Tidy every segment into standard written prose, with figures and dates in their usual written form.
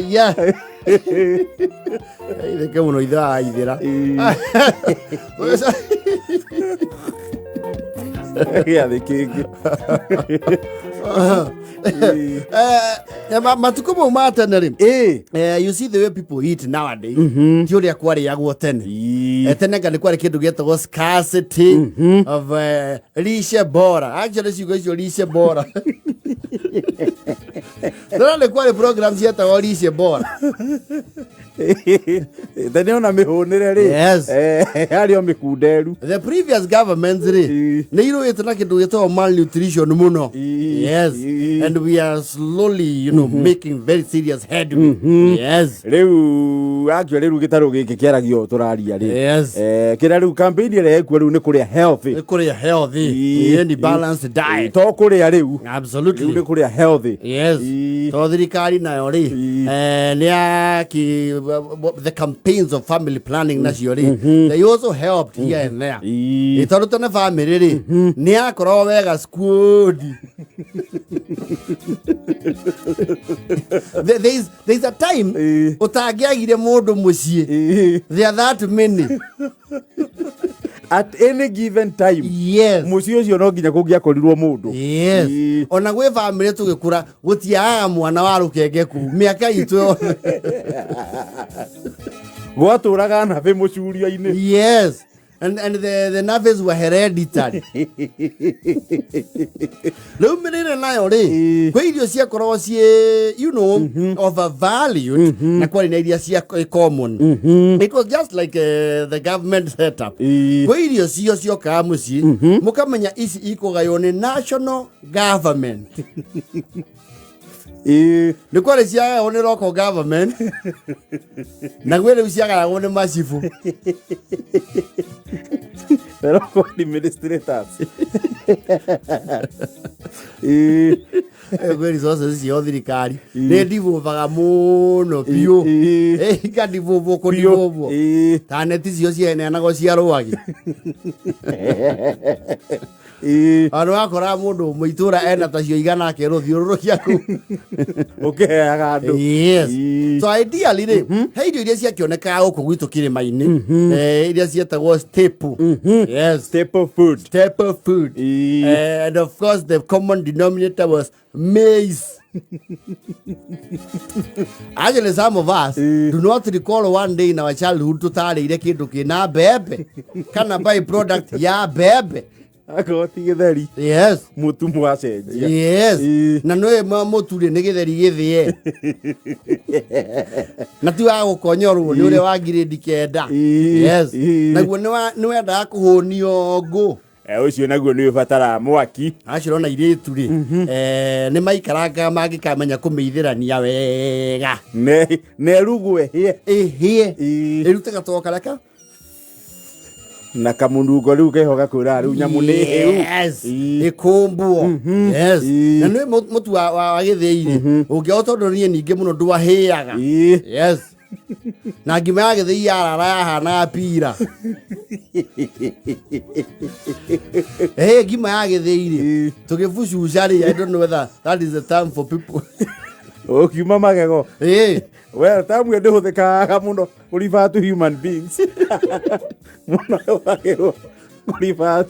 Yeah. Ile kama unaidhaa idhira. Yeah, the king. Matuko mata na rim. You see the way people eat nowadays. Tiori ya kwari yagwo tene. Tene ngani kwari kindu getagwo scarcity of lishe bora. Actually sigo icio lishe bora. Ndio kwari programs yetagwo lishe bora. Then ona mihunire ri. Yes. Ari o mikunderu. The previous governments ri. Ne iro yetana kindu getagwo malnutrition muno. Yes. And we are slowly, making very serious headway. Yes. Riu actually riu gitaru giki kiaragio turaria ri. Yes. Kira riu campaign ire ekwo riu ni kuria healthy. Ni kuria healthy. And balanced diet. To kuria riu. Absolutely. Riu ni kuria healthy. Yes. To thirikari nayo ri. The campaigns of family planning nacio ri. They also helped here and there. Itarutana family ri. Ni akoro wega squad. There's a time utagiagire mundu mucie. There are that many. At any given time. Yes. Mucio ucio no nginya kungia korirwo mundu. Yes. Ona gwe family tugikura gutiaga mwana wa rukengeku miaka itu. Gwaturaga na be mucurio-ini. Yes. And the nerves were hereditary. Leo menene nayo ri. Kwa irio cia korwo cie, of a value na kwa ina iria cia common. It was just like the government setup. Kwa irio cio ka muci, mukamenya ici ikogayo ni national government. Ni kwa le cia one local government. Na gwele cia one masifu. Pero con administrators. Gwele zote cio thirikari. Ne divu vaga muno pio. Ka divu ko divu. Taneti cio cia ne nago cia ruagi. Ano akora mundu muitura ena tacio igana akero thiururukia ku. Okay, agando. Yes. So ideally ri, hey irio cia kioneka guku gwitu kirima-ini. Iria cietagwo staple. Yes, Staple food. Staple food. And of course the common denominator was maize. Actually, some of us do not recall one day in our childhood tutarire kindu kina bebe. Kana buy product ya bebe. Agoti githeri. Yes. Mutu mwacenjia. Yes. Na noe mutu ri ni githeri githie. Na tu wa gukonyorwo ni ure wa grade 9. Yes. Naguo ni wenda kuhonio ngo. Ucio naguo ni ubatara mwaki. Aciro na iritu ri. Ni maikaranga magikamenya kumeithirania wega. Ne rugwe hie. Hie. Irutaga toka laka. Na kamundugo riu kehoga kwira riu nyamu ni hiu. Yes. Ikumbuo. Yes. Na nwe mutu wa githiri. Ungiota nie ninge muno ndwahiaga. Yes. Na ngima ya githiri yarara hana pira. Ngima ya githiri. Tugifucuca ri, I don't know whether that is the term for people. Kiuma magego. Well, tamu ende huthikaga muno refer to human beings. Muno magego refer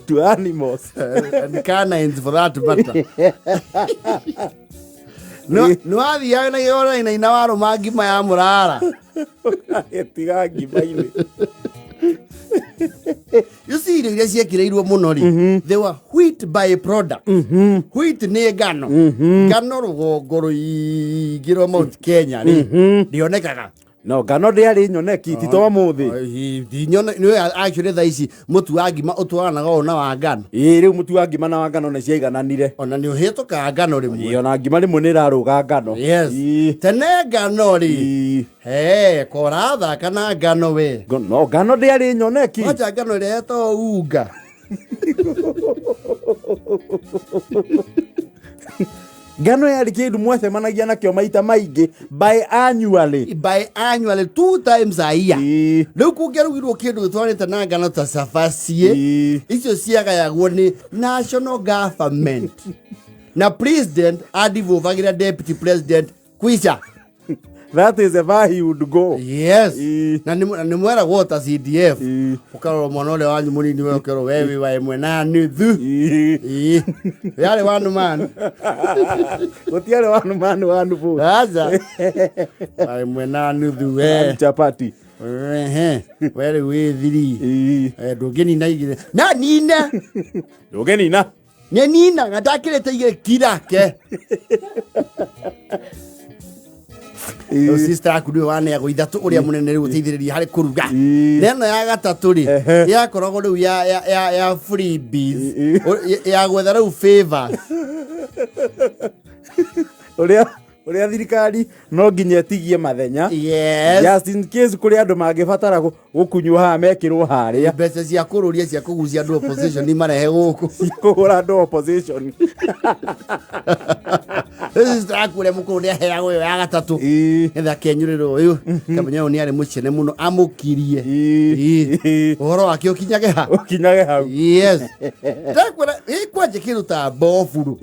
to animals and canines for that matter. No athia na yora ina waro magima ya murara. Etiga ngima-ini. You see, irio cia kireirwo muno ri. They were wheat by-product. Wheat ni ngano. Ngano rugongo ruigirwo Mount Kenya ri. Ndionekaga. No, ngano ndiari nyoneki tito wa muthi. Ndinyone ni actually tha ici mutu wa ngima utwaranaga ona wa ngano. Riu mutu wa ngima na wa ngano ni ciaigananire. Ona ni uhituka ngano rimwe. Ona ngima rimwe ni raruga ngano. Yes. Tene ngano ri. Koratha kana ngano we. No, ngano ndiari nyoneki. Acha ngano reto unga. Ngano yari kindu mwacemanagia nakio maita maingi biannually 2 times a year. Riu kungerugirwo kindu gitwarite na ngano ta cabacie icio ciagayagwo ni national government. na president adivovagira deputy president kwisha. That is a where he would go. Yes. Na ni mwera wota CDF. Ukaro mwanole wanyu munini wewe ukaro wewe wa mwena nuthu. Yale wanu man. Otiale wanu fu. Aza. Wa mwena nuthu we. Chapati. Where we thiri. Dogeni na igire. Na nina. Dogeni na. Nina ngatakire tige kirake. No sister akudu wane ya goithatu uria munene ri guteithiriria hari kuruga neno ya gatatu ri ya korogo ri ya freebies ya gwetha ri favors uria thirikari no nginya tigie mathenya. Yes. Just in case kuri andu mangibatara gukunywa ha mekirwo haria mbeca cia kururia cia kugucia andu opposition ni marehe guku kugura andu opposition. Sister akure mukuru ya heagwo ya gatatu etha kenyuriro uyu kamenya ni ari mucene muno amukirie uhoro wake ukinyage ha. Yes. Takura ikwaje kiruta boflo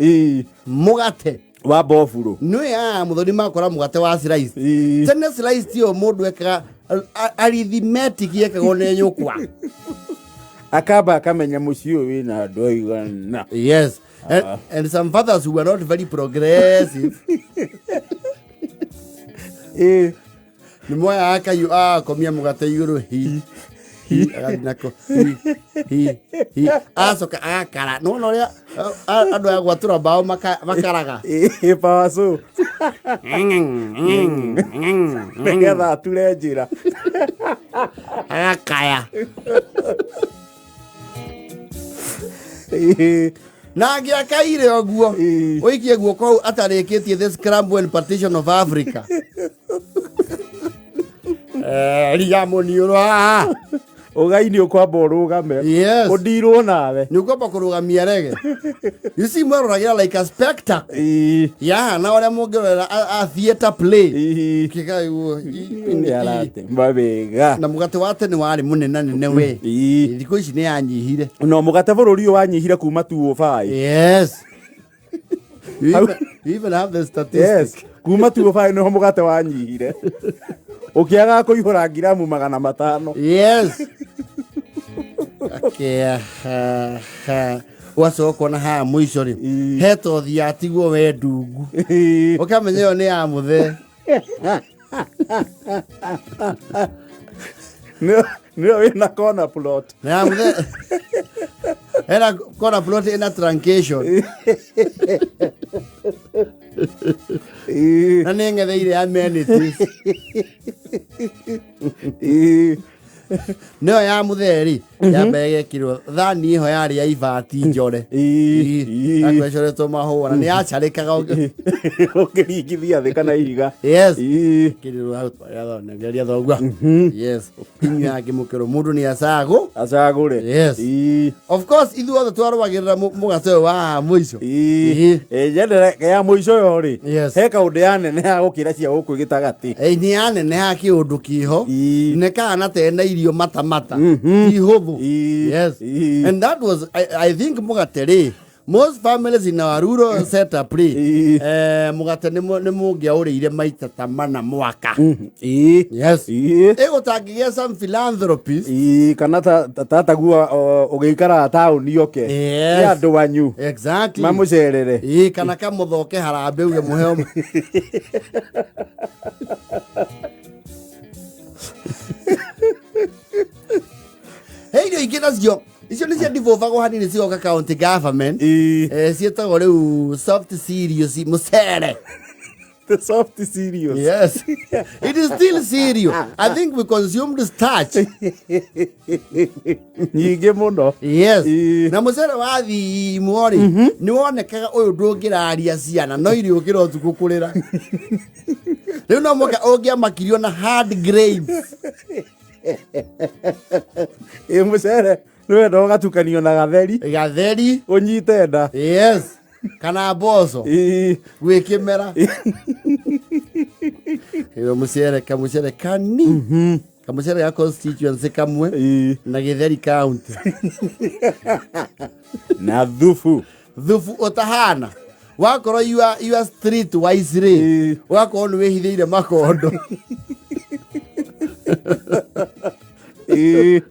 mugate wa boflo no ya muthoni makora mugate wa slice tene slice tio mundu eka arithmetic yekagwo ne nyukwa akaba akamenya mucio wina ndoigana. Yes. And some fathers who were not very progressive. Ni moya aka you komia mugate iguru nako asoka akara no ria andu ya gwatura bao makaraga pawaso ngetha ture njira akaya na giakaire oguo oikie guo ko atarikitie the scramble and partition of Africa. Riamoni ura ugaini ukwamba urugame. Yes. Udirwo nawe ni ukwamba kurugamia rege. You see mweroragira like a spectacle. Yeah, na ore mugirora a theater play kika iguo yarate mabega na mugate wate ni wari munene nene we thiko ici ni yanyihire no mugate bururi wanyihire kuma 205. Yes. You even have the statistics. Yes. Kuma 205 no mugate wanyihire ukiaga kuihura gramu 500. Yes. Okay. Wasoko na ha mwisho ri heto thiatigwo we ndungu ukamenya yo ni ya muthe no wina corner plot na ya muthe era corner plot ina truncation na nengetheire amenities no ya mutheri ya mbege kiro thani ho yari ya ivati njore akwecore to mahona ni acharikaga ukirigithia thika na ihiga. Yes. Kiro out ya thona ngeria thogwa. Yes. Kinya ngimukiro mundu ni acagure. Yes. Of course ithu othe twarwagirira mugate wa muico yendere ya muico yo ri he kaundu ya nene ha gukira cia guku gitagati ni ya nene ha kiundu kiho ne kana tena irio mata ihuthu. Yes. And that was I think mugate most families in our rural setup mugate ni mungia urire maita tamana mwaka. Yes. Ego tagiye some philanthropies kana tata gua ugeikara town yoke ya andu wanyu. Exactly. Mamucerere kana kamuthoke harambe uge muheo Hey, iginacio icio ni cia ndivovago hanini cioka county government cietagwo riu soft cereals mucere. The soft cereals. Yes. It is still cereal. I think we consumed starch. Nyingi muno. Yes. Na mucere wa thimori ni wonekaga uyu ndungiraria ciana no irio ukira utuku kurira. Riu no moka ogia makirio na hard grains. Mucere no ndo gatukanio na gatheri unyite nda. Yes. Kana bozo gwikimera iyo mucere kani kamucere ya constituency kamwe na Githeri county na dhufu utahana wakorwo you are street wise rĩ wakorwo nĩ wĩhithĩire makondo kwĩ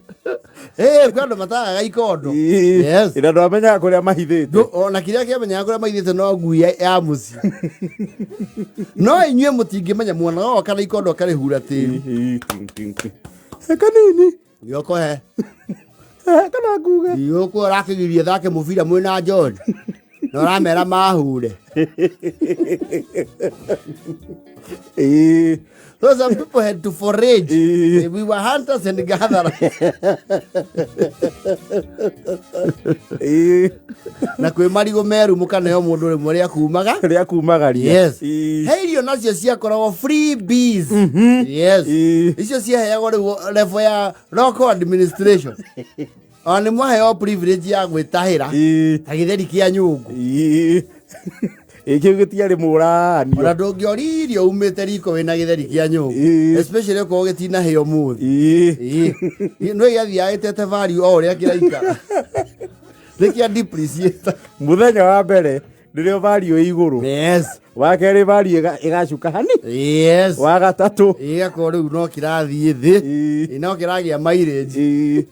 andũ matagaga ikondo yes ĩra andũ amenyaga kũrĩa mahithĩte ona kĩrĩa kĩamenyaga kũrĩa mahithĩte no ngui ya mũciĩ no inyuĩ mũtingĩmenya mwonaga o kana ikondo karĩhura tĩri kanini gĩoko kana nguge gĩũkũ ũrakĩgirie thake mũbira mwĩna John na ũramera mahure so some people had to forage we were hunters and gatherers na kwĩ marigũ meru mũkaneo mũndũ rĩmwe rĩa kumagaria yes he irio nacio ciakoragwo freebies yes icio ciaheagwo rĩu level ya local administration ona nĩ mwaheo privilege ya gwĩtahĩra ta gĩtheri kĩa nyũngũ Ĩkĩu gĩtiarĩ mũrani ona ndũngĩoria irio umĩte riko wĩna gĩtheri kĩa nyũngũ especially okorwo gĩtinahĩo mũthĩ nĩ gĩathiaga gĩtete value o ũrĩa kĩraikara nĩkĩa depreciate mũthenya wa mbere nĩrĩo value ĩ igũrũ yes wa kerĩ value ĩgacuka hani yes wa gatatũ ĩgakorwo rĩu no kĩrathiĩ thĩ no kĩragĩa mileage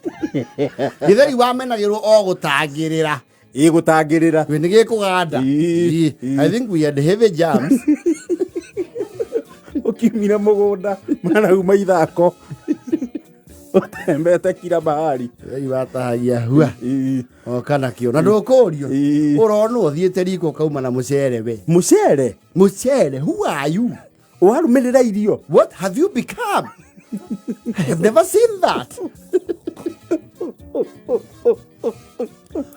gĩtheri wamenagĩrwo o gũtangĩrĩra gũtangĩrĩra nĩ gĩkũganda I think we had heavy jams ũkiumire mũgũnda manauma ithako ũtembete kila bahari watahagia hua o kana kĩo na ndũkũrio ũronwo ũthiĩte riko kauma na mũcere we mũcere who are you warumĩrĩra irio what have you become I have never seen that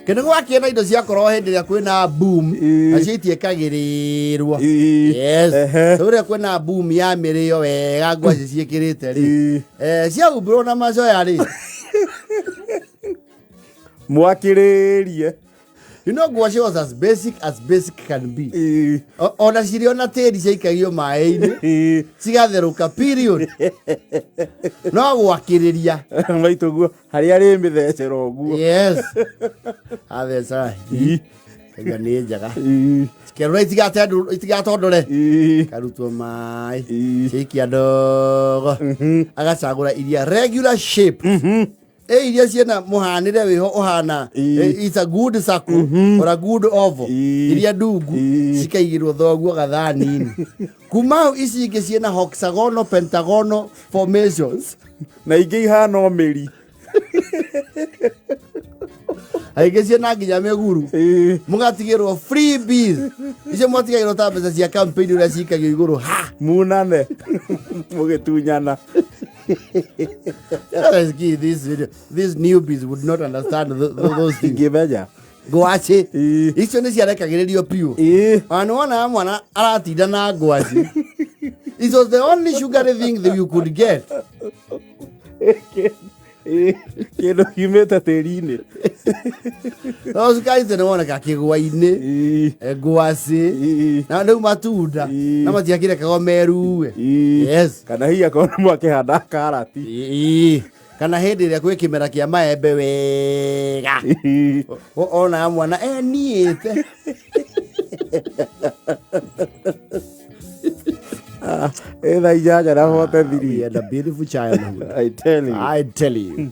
kĩnĩ gwakĩena indo ciakorwo hĩndĩ ĩrĩa kwĩna boom acio itiĩkagĩrĩrwo yes ũrĩa kwĩna boom ya mĩrĩo wega ngwaci ciĩkĩrĩte rĩ ciahumbĩrwo na macoya rĩ mwakĩrĩrie you know ngwaci was as basic can be ona cirĩ ona tĩri ciaikagio maĩ-inĩ cigatherũka period no gwakĩrĩria maitũguo harĩa rĩ mĩthecera ũguo yes atheca kaga nĩ njega kerwo itigatondore karutwo maĩ ciaikia ndogo agacagũra iria regular shape iria ciena mũhanĩre wĩho ũhana it's a good circle or a good oval iria ndungu cikaigĩrwo thoguo gathani-inĩ kuma hau ici ingĩ ciena hexagonal pentagonal formations na ingĩ ihana ũmĩri aingĩ ciena nginya mĩguru mũgatigĩrwo freebies icio mwatigagĩrwo ta mbeca cia campaign ũrĩa cikagio igũrũ ha munane mũgĩtunyana these newbies would not understand those things ingĩmenya ngwaci icio nĩ ciarekagĩrĩrio piũ ona wona mwana aratinda na ngwaci it was the only sugary thing that you could get kĩndũ kiumĩte tĩri-inĩ no cukari tene woneka kĩgwa-inĩ ngwaci na rĩu matunda na matiakĩrekagwo meruwe yes kana hihi akorwo mwakĩhanda karati kana hĩndĩ ĩrĩa kwĩ kĩmera kĩa maembe wega ona mwana niĩte thaa inyanya na hote thiri and a beautiful child I tell you